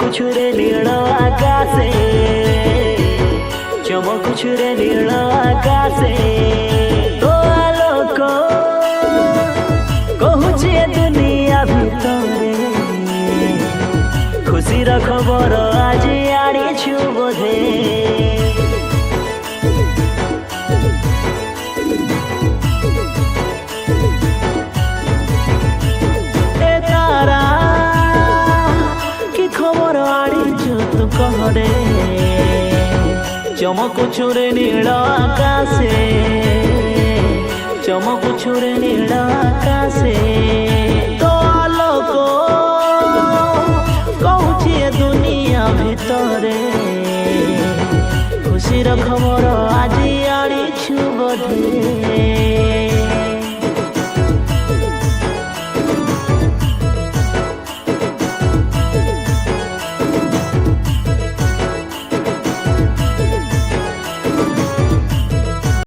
ଚମକୁଛୁରେ ନୀଳ ଆକାଶେ ଚମକୁଛୁରେ ନୀଳ ଆକାଶେ ତୋ ଆଲୋକ କହୁଛି ଏ ଦୁନିଆ ଭିତରେ ଖୁସିର ଖବର ଆଜି ଆଣିଛୁ ବୋଧେ ଏ ତାରା କି ଖବର ଆଣିଛୁ ତୁ କହରେ চমকুছুরে নীল আকাশে চমকুছুরে নীল আকাশে তো আলোক কହୁছি এ দুনিয়া ভিতরে খুশির খবর আজি আনিছু বোধে।